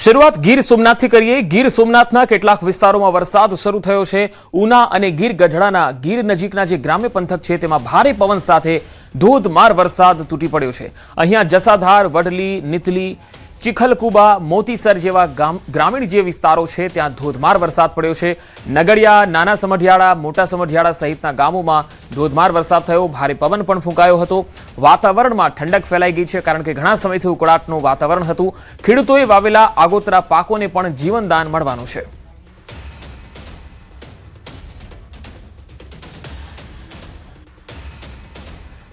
શરૂઆત ગીર સોમનાથથી કરીએ। ગીર સોમનાથના કેટલાક વિસ્તારોમાં વરસાદ શરૂ થયો છે। ઉના અને ગીર ગઢડાના ગીર નજીકના જે ગ્રામ્ય પંથક છે તેમાં ભારે પવન સાથે ધોધમાર વરસાદ તૂટી પડ્યો છે। અહીંયા જસાધાર, વડલી, નીતલી, ચીખલકુબા, મોતીસર જેવા ગ્રામીણ જે વિસ્તારો છે ત્યાં ધોધમાર વરસાદ પડ્યો છે। નગડિયા, નાના સમઢિયાળા, મોટા સમઢિયાળા સહિતના ગામોમાં ધોધમાર વરસાદ થયો। ભારે પવન પણ ફૂંકાયો હતો। વાતાવરણમાં ઠંડક ફેલાઈ ગઈ છે કારણ કે ઘણા સમયથી ઉકળાટનું વાતાવરણ હતું। ખેડૂતોએ વાવેલા આગોતરા પાકોને પણ જીવનદાન મળવાનું છે।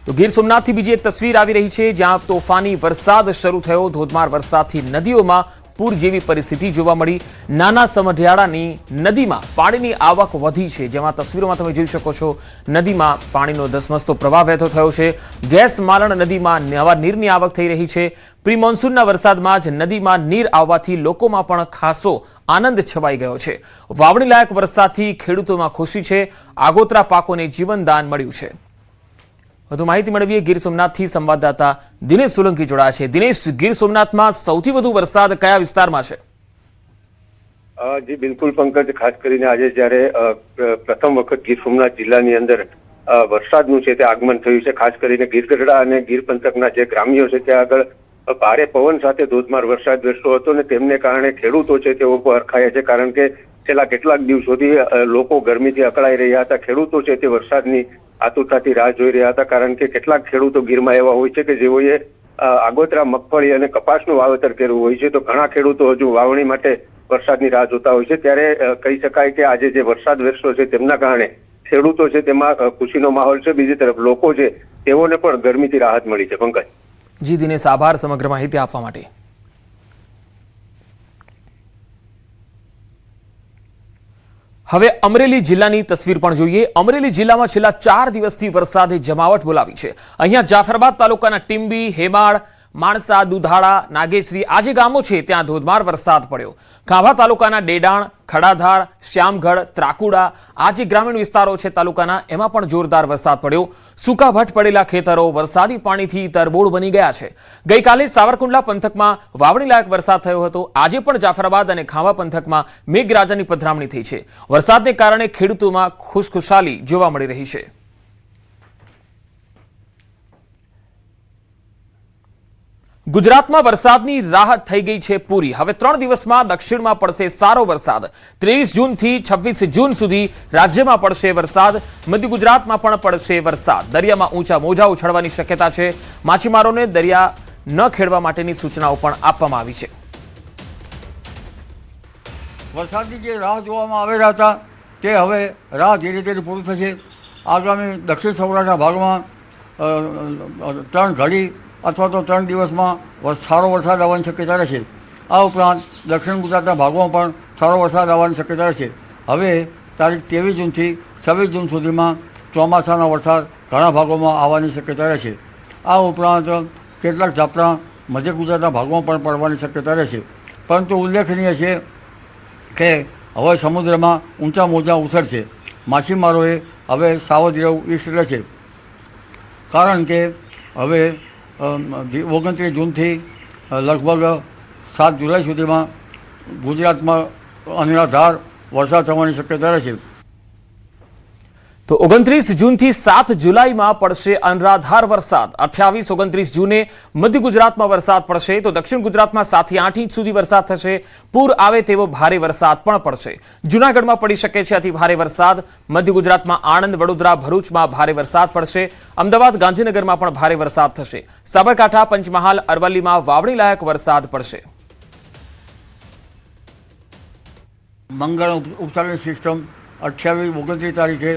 તો ગીર સોમનાથથી બીજી એક તસવીર આવી રહી છે જ્યાં તોફાની વરસાદ શરૂ થયો। ધોધમાર વરસાદથી નદીઓમાં પૂર જેવી પરિસ્થિતિ જોવા મળી। નાના સમઢિયાળાની નદીમાં પાણીની આવક વધી છે, જેમાં તસવીરોમાં તમે જોઈ શકો છો નદીમાં પાણીનો ધસમસતો પ્રવાહ વહેતો થયો છે। ગેસ માલણ નદીમાં નવા નીરની આવક થઈ રહી છે। પ્રી મોન્સૂનના વરસાદમાં જ નદીમાં નીર આવવાથી લોકોમાં પણ ખાસો આનંદ છવાઈ ગયો છે। વાવણી લાયક વરસાદથી ખેડૂતોમાં ખુશી છે। આગોતરા પાકોને જીવનદાન મળ્યું છે। વધુ માહિતી મેળવીએ ગીર સોમનાથથી સંવાદદાતા દિનેશ સોલંકી જોડાયા છે। દિનેશ, ગીર સોમનાથમાં સૌથી વધુ વરસાદ કયા વિસ્તારમાં છે? જી બિલકુલ પંકજ, ખાસ કરીને આજે જ્યારે પ્રથમ વખત ગીર સોમનાથ જિલ્લાની અંદર વરસાદનું છે તે આગમન થયું છે। ખાસ કરીને ગીર ગઢડા અને ગીર પંથકના જે ગ્રામ્યો છે ત્યાં આગળ ભારે પવન સાથે ધોધમાર વરસાદ વરસ્યો હતો અને તેમને કારણે ખેડૂતો છે તેઓ હરખાયા છે, કારણ કે છેલ્લા કેટલાક દિવસોથી લોકો ગરમીથી અકળાઈ રહ્યા હતા। ખેડૂતો છે તે વરસાદની આતુરતાથી રાહ જોઈ રહ્યા હતા, કારણ કે કેટલાક ખેડૂતો ગીરમાં એવા હોય છે કે જેઓએ આગોતરા મગફળી અને કપાસનું વાવેતર કર્યું હોય છે, તો ઘણા ખેડૂતો હજુ વાવણી માટે વરસાદની રાહ જોતા હોય છે। ત્યારે કહી શકાય કે આજે જે વરસાદ વરસ્યો છે તેમના કારણે ખેડૂતો છે તેમાં ખુશીનો માહોલ છે। બીજી તરફ લોકો છે તેઓને પણ ગરમીથી રાહત મળી છે। પંકજ જી દિનેશ, આભાર સમગ્ર માહિતી આપવા માટે। હવે અમરેલી જિલ્લાની તસવીર પણ જોઈએ। અમરેલી જિલ્લામાં છેલ્લા 4 દિવસથી વરસાદે જમાવટ બોલાવી છે। અહીંયા જાફરાબાદ તાલુકાના ટીંબી, હેમાળ, માણસા, દુધાળા, નાગેશ્રી આ જે ગામો છે ત્યાં ધોધમાર વરસાદ પડ્યો। ખાંભા તાલુકાના ડેડાણ, ખડાધાર, શ્યામગઢ, ત્રાકુડા આ જે ગ્રામીણ વિસ્તારો છે તાલુકાના એમાં પણ જોરદાર વરસાદ પડ્યો। સૂકાભટ પડેલા ખેતરો વરસાદી પાણીથી તરબોળ બની ગયા છે। ગઈકાલે સાવરકુંડલા પંથકમાં વાવણી લાયક વરસાદ થયો હતો। આજે પણ જાફરાબાદ અને ખાંભા પંથકમાં મેઘરાજાની પધરામણી થઈ છે। વરસાદને કારણે ખેડૂતોમાં ખુશખુશાલી જોવા મળી રહી છે। ગુજરાતમાં વરસાદની રાહત થઈ ગઈ છે પૂરી। હવે 3 દિવસમાં દક્ષિણમાં પડશે સારો વરસાદ। 23 જૂનથી 26 જૂન સુધી રાજ્યમાં પડશે વરસાદ। મધ્ય ગુજરાતમાં પણ પડશે વરસાદ। દરિયામાં ઊંચા મોજા ઉછળવાની શક્યતા છે। માછીમારોને દરિયા ન ખેડવા માટેની સૂચનાઓ પણ આપવામાં આવી છે। વરસાદની જે રાહ જોવામાં આવેલા હતા તે હવે રાહ ધીરે ધીરે પૂરી થશે। આગામી દક્ષિણ સૌરાષ્ટ્રના ભાગમાં 3 ઘડી અથવા તો 3 દિવસમાં સારો વરસાદ આવવાની શક્યતા રહેશે। આ ઉપરાંત દક્ષિણ ગુજરાતના ભાગોમાં પણ સારો વરસાદ આવવાની શક્યતા રહેશે। હવે તારીખ 23 જૂનથી 26 જૂન સુધીમાં ચોમાસાનો વરસાદ ઘણા ભાગોમાં આવવાની શક્યતા રહેશે। આ ઉપરાંત કેટલાક ઝાપટા મધ્ય ગુજરાતના ભાગોમાં પણ પડવાની શક્યતા રહેશે। પરંતુ ઉલ્લેખનીય છે કે હવે સમુદ્રમાં ઊંચા મોજા ઉછળશે। માછીમારોએ હવે સાવધ રહેવું ઈષ્ટ રહેશે, કારણ કે હવે 29 જૂનથી લગભગ 7 જુલાઈ સુધીમાં ગુજરાતમાં અનરાધાર વરસાદ થવાની શક્યતા રહેશે। તો 29 જૂનથી 7 જુલાઈમાં પડશે અનરાધાર વરસાદ। 28, 29 જૂને મધ્ય ગુજરાતમાં વરસાદ પડશે, તો દક્ષિણ ગુજરાતમાં 7 થી 8 ઇંચ સુધી વરસાદ થશે। પૂર આવે તેવો ભારે વરસાદ પણ પડશે। જૂનાગઢમાં પડી શકે છે અતિ ભારે વરસાદ। મધ્ય ગુજરાતમાં આણંદ, વડોદરા, ભરૂચમાં ભારે વરસાદ પડશે। અમદાવાદ, ગાંધીનગરમાં પણ ભારે વરસાદ થશે। સાબરકાંઠા, પંચમહાલ, અરવલ્લીમાં વાવણી લાયક વરસાદ પડશે। મંગળ ઉપસાગરની સિસ્ટમ 28-29 તારીખે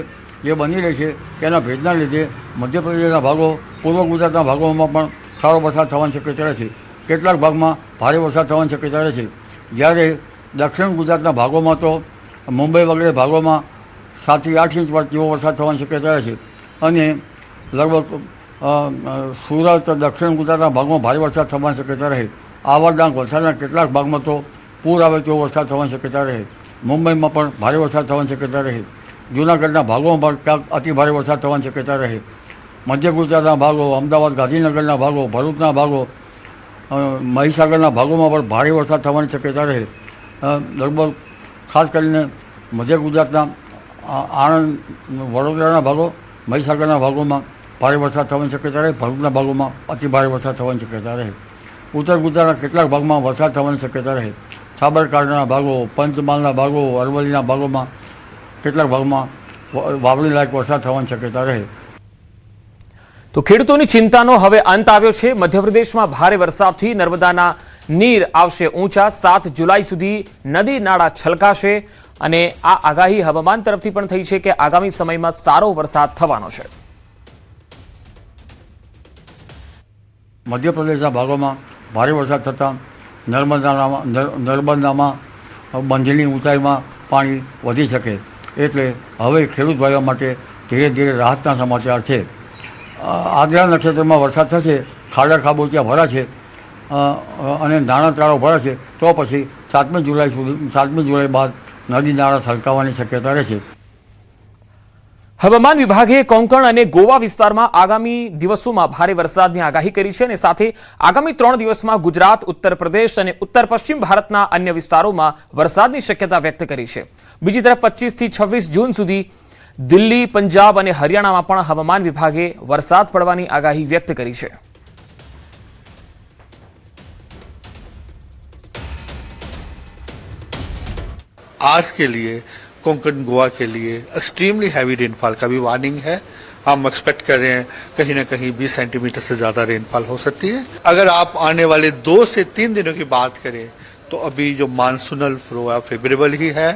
જે બની રહી છે તેના ભેજના લીધે મધ્યપ્રદેશના ભાગો, પૂર્વ ગુજરાતના ભાગોમાં પણ સારો વરસાદ થવાની શક્યતા રહેશે। કેટલાક ભાગમાં ભારે વરસાદ થવાની શક્યતા રહેશે, જ્યારે દક્ષિણ ગુજરાતના ભાગોમાં તો મુંબઈ વગેરે ભાગોમાં 7 થી 8 ઇંચ જેવો વરસાદ થવાની શક્યતા રહેશે। અને લગભગ સુરત, દક્ષિણ ગુજરાતના ભાગમાં ભારે વરસાદ થવાની શક્યતા રહે। આવા ડાંગ, વલસાડના કેટલાક ભાગમાં તો પૂર આવે તેવો વરસાદ થવાની શક્યતા રહે। મુંબઈમાં પણ ભારે વરસાદ થવાની શક્યતા રહે। જૂનાગઢના ભાગોમાં પણ ક્યાંક અતિ ભારે વરસાદ થવાની શક્યતા રહે। મધ્ય ગુજરાતના ભાગો, અમદાવાદ, ગાંધીનગરના ભાગો, ભરૂચના ભાગો, મહીસાગરના ભાગોમાં પણ ભારે વરસાદ થવાની શક્યતા રહે. લગભગ ખાસ કરીને મધ્ય ગુજરાતના આણંદ વડોદરાના ભાગો, મહીસાગરના ભાગોમાં ભારે વરસાદ થવાની શક્યતા રહે. ભરૂચના ભાગોમાં અતિ ભારે વરસાદ થવાની શક્યતા રહે. ઉત્તર ગુજરાતના કેટલાક ભાગમાં વરસાદ થવાની શક્યતા રહે. સાબરકાંઠાના ભાગો, પંચમહાલના ભાગો, અરવલ્લીના ભાગોમાં કેટલાક ભાગમાં વાવણી લાયક વરસાદ થવાની શક્યતા રહે. તો ખેડૂતોની ચિંતાનો હવે અંત આવ્યો છે. મધ્યપ્રદેશમાં ભારે વરસાદથી નર્મદાના નીર આવશે ઊંચા. 7 જુલાઈ સુધી નદી નાળા છલકાશે અને આ આગાહી હવામાન તરફથી પણ થઈ છે કે આગામી સમયમાં સારો વરસાદ થવાનો છે. મધ્યપ્રદેશના ભાગોમાં ભારે વરસાદ થતાં નર્મદામાં બંધની ઊંચાઈમાં પાણી વધી શકે. એટલે હવે ખેડૂત ભાઈઓ માટે ધીરે ધીરે રાહતના સમાચાર છે. આદ્રા નક્ષત્રમાં વરસાદ થશે, ખાડા ખાબોચિયા ભરાશે અને નાણાં તળાવ ભરાશે તો પછી 7મી જુલાઈ બાદ નદી નાળા છલકાવાની શક્યતા રહેશે. હવામાન વિભાગે કોંકણ અને ગોવા વિસ્તારમાં આગામી દિવસોમાં ભારે વરસાદની આગાહી કરી છે અને સાથે આગામી 3 દિવસમાં ગુજરાત, ઉત્તર પ્રદેશ અને ઉત્તર પશ્ચિમ ભારતના અન્ય વિસ્તારોમાં વરસાદની શક્યતા વ્યક્ત કરી છે. બીજી તરફ 25 થી 26 જૂન સુધી દિલ્હી, પંજાબ અને હરિયાણામાં પણ હવામાન વિભાગે વરસાદ પડવાની આગાહી વ્યક્ત કરી છે. आज के लिए कोंकण गोवा के लिए एक्सट्रीमली हैवी रेनफॉल का भी वार्निंग है. हम एक्सपेक्ट कर रहे हैं कहीं ना कहीं 20 सेंटीमीटर से ज़्यादा रेनफॉल हो सकती है. अगर आप आने वाले 2 से 3 दिनों की बात करें तो अभी जो मानसूनल फ्लो है फेवरेबल ही है.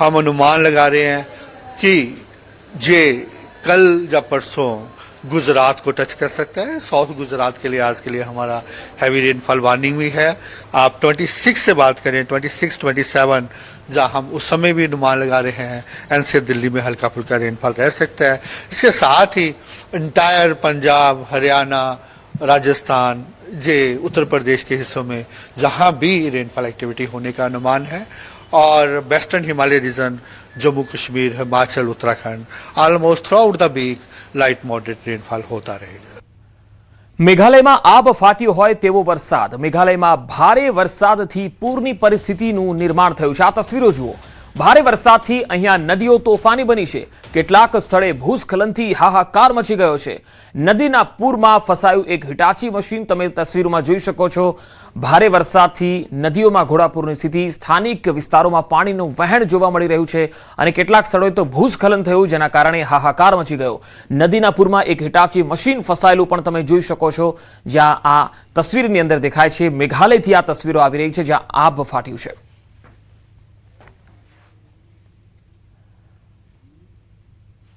हम अनुमान लगा रहे हैं कि ये कल या परसों गुजरात को टच कर सकता है. साउथ गुजरात के लिए आज के लिए हमारा हैवी रेनफॉल वार्निंग भी है. आप 26 से बात करें, 26, 27 जहाँ हम उस समय भी अनुमान लगा रहे हैं एनसीआर दिल्ली में हल्का फुल्का रेनफॉल रह सकता है. इसके साथ ही इंटायर पंजाब, हरियाणा, राजस्थान, ये उत्तर प्रदेश के हिस्सों में जहाँ भी रेनफॉल एक्टिविटी होने का अनुमान है. और western Himalaya region, Jammu Kashmir, Himachal, Uttarakhand, almost throughout the week light moderate rainfall होता रहेगा. મેઘાલયમાં આબ ફાટ્યો હોય તેવો વરસાદ. મેઘાલયમાં ભારે વરસાદથી પૂરની પરિસ્થિતિનું નિર્માણ થયું છે. આ તસવીરો જુઓ. ભારે વરસાદથી અહીંયા નદીઓ તોફાની બની છે. કેટલાક સ્થળે ભૂસ્ખલનથી હાહાકાર મચી ગયો છે. નદીના પૂરમાં ફસાયું એક હિટાચી મશીન તમે તસવીરોમાં જોઈ શકો છો. ભારે વરસાદથી નદીઓમાં ઘોડાપૂરની સ્થિતિ, સ્થાનિક વિસ્તારોમાં પાણીનું વહેણ જોવા મળી રહ્યું છે અને કેટલાક સ્થળોએ તો ભૂસ્ખલન થયું જેના કારણે હાહાકાર મચી ગયો. નદીના પૂરમાં એક હિટાચી મશીન ફસાયેલું પણ તમે જોઈ શકો છો. જ્યાં આ તસવીરની અંદર દેખાય છે મેઘાલયથી આ તસવીરો આવી રહી છે જ્યાં આબ ફાટ્યું છે.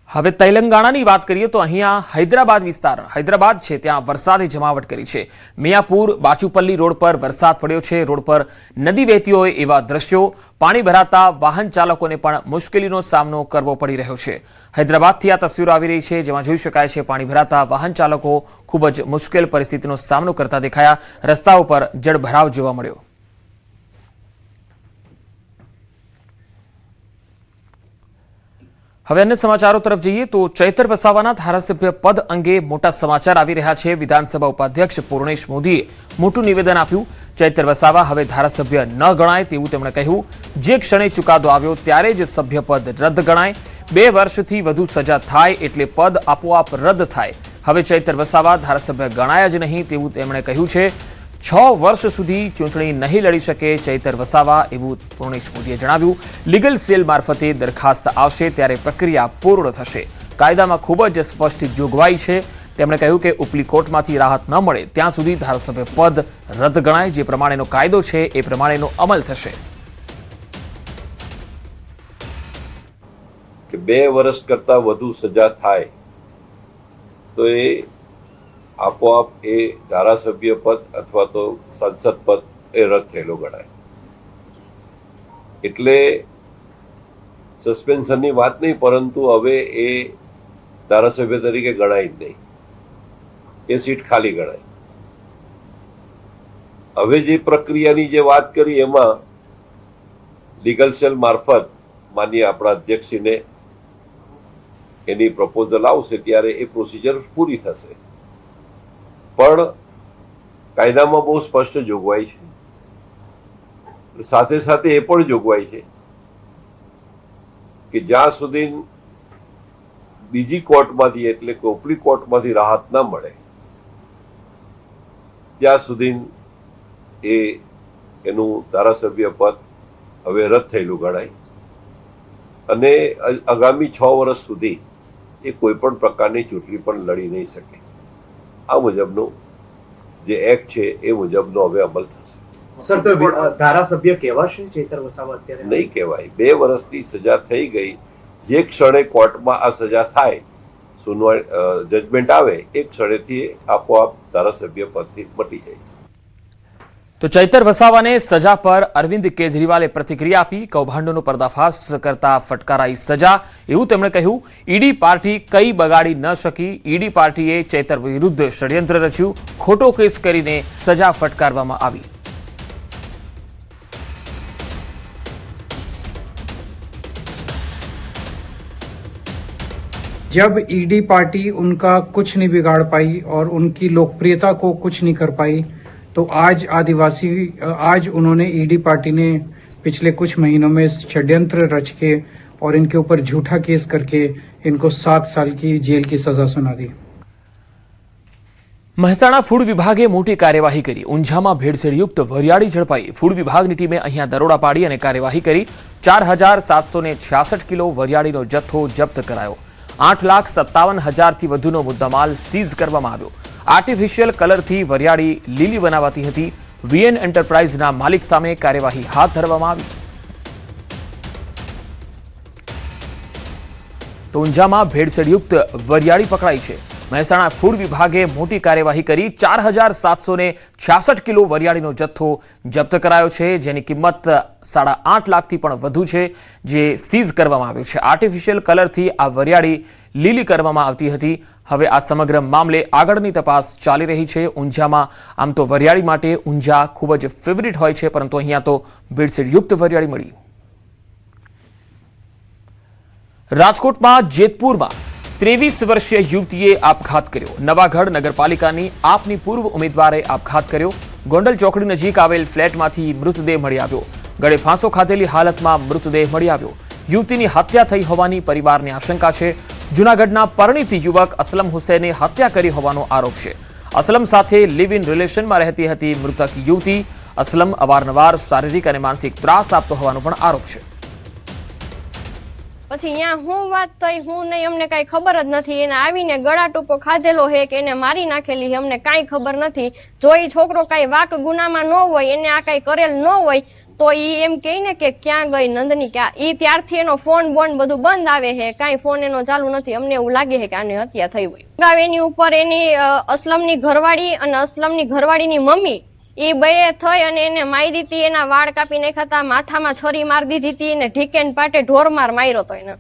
હવે તેલંગાણાની વાત કરીએ તો અહીંયા હૈદરાબાદ વિસ્તાર, હૈદરાબાદ છે ત્યાં વરસાદે જમાવટ કરી છે. મિયાપુર બાચુપલ્લી રોડ પર વરસાદ પડ્યો છે. રોડ પર નદી વહેતી હોય એવા દ્રશ્યો. પાણી ભરાતા વાહન ચાલકોને પણ મુશ્કેલીનો સામનો કરવો પડી રહ્યો છે. હૈદરાબાદથી આ તસવીરો આવી રહી છે જેમાં જોઈ શકાય છે પાણી ભરાતા વાહન ચાલકો ખૂબ જ મુશ્કેલ પરિસ્થિતિનો સામનો કરતા દેખાયા. રસ્તાઓ પર જળભરાવ જોવા મળ્યો. હવે અન્ય સમાચારો તરફ જઈએ તો ચૈતર વસાવાના ધારાસભ્ય પદ અંગે મોટા સમાચાર આવી રહ્યા છે. વિધાનસભા ઉપાધ્યક્ષ પૂર્ણેશ મોદીએ મોટું નિવેદન આપ્યું. ચૈતર વસાવા હવે ધારાસભ્ય ન ગણાય તેવું તેમણે કહ્યું. જે ક્ષણે ચુકાદો આવ્યો ત્યારે જ સભ્યપદ રદ ગણાય. 2 વર્ષથી વધુ સજા થાય એટલે પદ આપોઆપ રદ થાય. હવે ચૈતર વસાવા ધારાસભ્ય ગણાયા જ નહીં તેવું તેમણે કહ્યું છે. 6 વર્ષ સુધી ચૂંટણી નહીં લડી શકે ચૈતર વસાવા એવું પૂર્ણેશ મોદીએ જણાવ્યું. લીગલ સેલ મારફતે દરખાસ્ત આવશે ત્યારે પ્રક્રિયા પૂર્ણ થશે. કાયદામાં ખૂબ જ સ્પષ્ટ જોગવાઈ છે. તેમણે કહ્યું કે ઉપલી કોર્ટમાંથી રાહત ન મળે ત્યાં સુધી ધારાસભ્ય પદ રદ ગણાય. જે પ્રમાણેનો કાયદો છે એ પ્રમાણેનો અમલ થશે. કે 2 વર્ષ કરતા વધુ સજા થાય તો એ આપોઆપ એ ધારાસભ્ય પદ અથવા તો સાંસદ પદ એ રદ થયેલો ગણાય. એટલે સસ્પેન્શનની વાત નહીં, પરંતુ હવે એ ધારાસભ્ય તરીકે ગણાય જ નહીં. એ સીટ ખાલી ગણાય. હવે જે પ્રક્રિયાની જે વાત કરી એમાં લીગલ સેલ મારફત માનીય આપણા અધ્યક્ષશ્રીને એની પ્રપોઝલ આવશે ત્યારે એ પ્રોસિજર પૂરી થશે. પણ કાયદામાં બહુ સ્પષ્ટ જોગવાઈ છે. સાથે સાથે એ પણ જોગવાઈ છે કે જ્યાં સુધી બીજી કોર્ટમાંથી એટલે કે ઉપલી કોર્ટમાંથી રાહત ન મળે ત્યાં સુધી એનું ધારાસભ્ય પદ હવે રદ થયેલું ગણાય અને આગામી 6 વર્ષ સુધી એ કોઈ પણ પ્રકારની ચૂંટણી પણ લડી નહીં શકે. આ મુજબનો જે એક્ટ છે એ મુજબનો હવે અમલ થશે. સર, તો ધારાસભ્ય કહેવાશે ચૈતર વસાવા અત્યારે? નહીં કહેવાય. 2 વર્ષની સજા થઈ ગઈ. જે ક્ષણે કોર્ટમાં આ સજા થાય, જજમેન્ટ આવે, એ ક્ષણેથી આપોઆપ ધારાસભ્ય પદથી મટી જાય. તો ચૈતર વસાવાને સજા પર અરવિંદ કેજરીવાલે પ્રતિક્રિયા આપી. કૌભાંડોનો પર્દાફાશ કરતા ફટકારાઈ સજા, એવું તેમણે કહ્યું. ઈડી પાર્ટી કઈ બગાડી ન શકી. ઈડી પાર્ટીએ ચૈતર વિરુદ્ધ ષડયંત્ર રચ્યું. ખોટો કેસ કરીને સજા ફટકારવામાં આવી. जब ईडी पार्टी उनका कुछ नहीं बिगाड़ पाई और उनकी लोकप्रियता को कुछ नहीं कर पाई, तो आज उन्होंने ईडी पार्टी ने पिछले कुछ महीनों में षड्यंत्र रच के और इनके ऊपर झूठा केस करके इनको 7 साल की जेल की सजा सुना दी. મહેસાણા ફૂડ વિભાગે મોટી કાર્યવાહી કરી. ઊંઝામાં ભેળસેળયુક્ત વરિયાળી ઝડપાઈ. ફૂડ વિભાગની ટીમે અહીંયા દરોડા પાડી અને કાર્યવાહી કરી. 4766 કિલો વરિયાળીનો જથ્થો જપ્ત કરાયો. 8,57,000 થી વધુનો મુદ્દામાલ સીઝ કરવામાં આવ્યો. આર્ટિફિશિયલ કલરથી વરિયાળી લીલી બનાવાતી હતી. વીએન એન્ટરપ્રાઇઝના માલિક સામે કાર્યવાહી હાથ ધરવામાં આવી. તો ઊંઝામાં ભેળસેળયુક્ત વરિયાળી પકડાઈ છે. મહેસાણા ફૂડ વિભાગે મોટી કાર્યવાહી કરી. 4766 કિલો વરિયાળીનો જથ્થો જપ્ત કરાયો છે, જેની કિંમત 8.5 લાખથી પણ વધુ છે, જે સીઝ કરવામાં આવ્યું છે. આર્ટિફિશિયલ કલરથી આ વરિયાળી લીલી કરવામાં આવતી હતી. હવે આ સમગ્ર મામલે આગળની તપાસ ચાલી રહી છે. ઊંઝામાં આમ તો વરિયાળી માટે ઊંઝા ખૂબ જ ફેવરિટ હોય છે, પરંતુ અહીંયા તો ભેળસેળયુક્ત વરિયાળી મળી. રાજકોટમાં જેતપુરમાં 23 વર્ષીય યુવતીએ આપઘાત કર્યો. નવાગઢ નગરપાલિકાની આપની પૂર્વ ઉમેદવારે આપઘાત કર્યો. ગોંડલ ચોકડી નજીક આવેલ ફ્લેટમાંથી મૃતદેહ મળી આવ્યો. ગળે ફાંસો ખાધેલી હાલતમાં મૃતદેહ મળી આવ્યો. યુવતીની હત્યા થઈ હોવાની પરિવારની આશંકા છે. જૂનાગઢના પરિણીત યુવક અસલમ હુસૈને હત્યા કરી હોવાનો આરોપ છે. અસલમ સાથે લિવ ઇન રિલેશનમાં રહેતી હતી મૃતક યુવતી. અસલમ અવારનવાર શારીરિક અને માનસિક ત્રાસ આપતો હોવાનો પણ આરોપ છે. પછી અહીંયા હું વાત થઈ હું નહીં અમને કઈ ખબર જ નથી. એને આવીને ગળા ટૂંકો ખાધેલો હે કે એને મારી નાખેલી હે અમને કઈ ખબર નથી. જો એ છોકરો કઈ વાક ગુનામાં ન હોય, એને આ કઈ કરેલ ન હોય, તો ઈ એમ કહે ને કે ક્યાં ગઈ નંદની, ક્યાં ઈ ત્યારથી એનો ફોન બોન બધું બંધ આવે છે. કઈ ફોન એનો ચાલુ નથી. અમને એવું લાગે છે કે આને હત્યા થઈ હોય. એની ઉપર એની અસલમની ઘરવાળી અને અસલમની ઘરવાળીની મમ્મી એ બે થઈ અને એને મારી હતી. એના વાળ કાપી નાખ્યા હતા, માથામાં છરી મારી દીધી હતી અને ઢીકેન પાટે ઢોરમાર માર્યો હતો એને.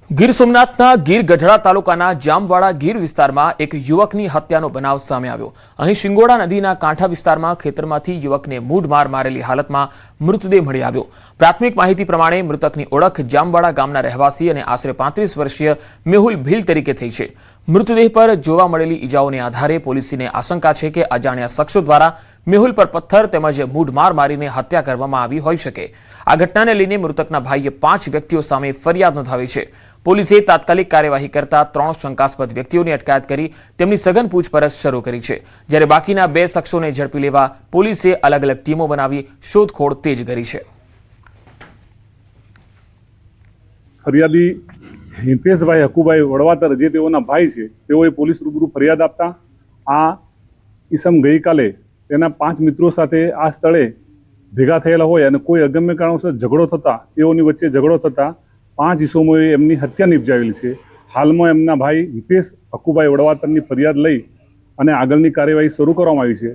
ગીર સોમનાથના ગીર ગઢડા તાલુકાના જામવાડા ગીર વિસ્તારમાં એક યુવકની હત્યાનો બનાવ સામે આવ્યો. અહીં શિંગોડા નદીના કાંઠા વિસ્તારમાં ખેતરમાંથી યુવકને મૂઢમાર મારેલી હાલતમાં મૃતદેહ મળી આવ્યો. પ્રાથમિક માહિતી પ્રમાણે મૃતકની ઓળખ જામવાડા ગામના રહેવાસી અને આશરે 35 વર્ષીય મેહુલ ભીલ તરીકે થઈ છે. મૃતદેહ પર જોવા મળેલી ઈજાઓને આધારે પોલીસને આશંકા છે કે અજાણ્યા શખ્સો દ્વારા મેહુલ પર પથ્થર તેમજ મૂઢમાર મારીને હત્યા કરવામાં આવી હોઈ શકે. આ ઘટનાને લઈને મૃતકના ભાઈએ 5 વ્યક્તિઓ સામે ફરિયાદ નોંધાવી છે. પોલીસે તાત્કાલિક કાર્યવાહી કરતા 3 શંકાસ્પદ વ્યક્તિઓની અટકાયત કરી તેમની સઘન પૂછપરછ શરૂ કરી છે. જ્યારે બાકીના 2 શખ્સોને ઝડપી લેવા પોલીસે અલગ અલગ ટીમો બનાવી શોધખોળ તેજ કરી છે. ફરિયાદી હિતેશભાઈ હકુભાઈ વડવાતર જે તેઓના ભાઈ છે, તેઓએ પોલીસ રૂબરૂ ફરિયાદ આપતા આ ઈસમ ગઈકાલે તેના 5 મિત્રો સાથે આ સ્થળે ભેગા થયેલા હોય અને કોઈ અગમ્ય કારણોસર ઝઘડો થતા તેઓની વચ્ચે ઝઘડો થતા 5 ઈસમોએ એમની હત્યા નિપજાવેલી છે. હાલમાં એમના ભાઈ હિતેશ હકુભાઈ વડવાતરની ફરિયાદ લઈ અને આગળની કાર્યવાહી શરૂ કરવામાં આવી છે.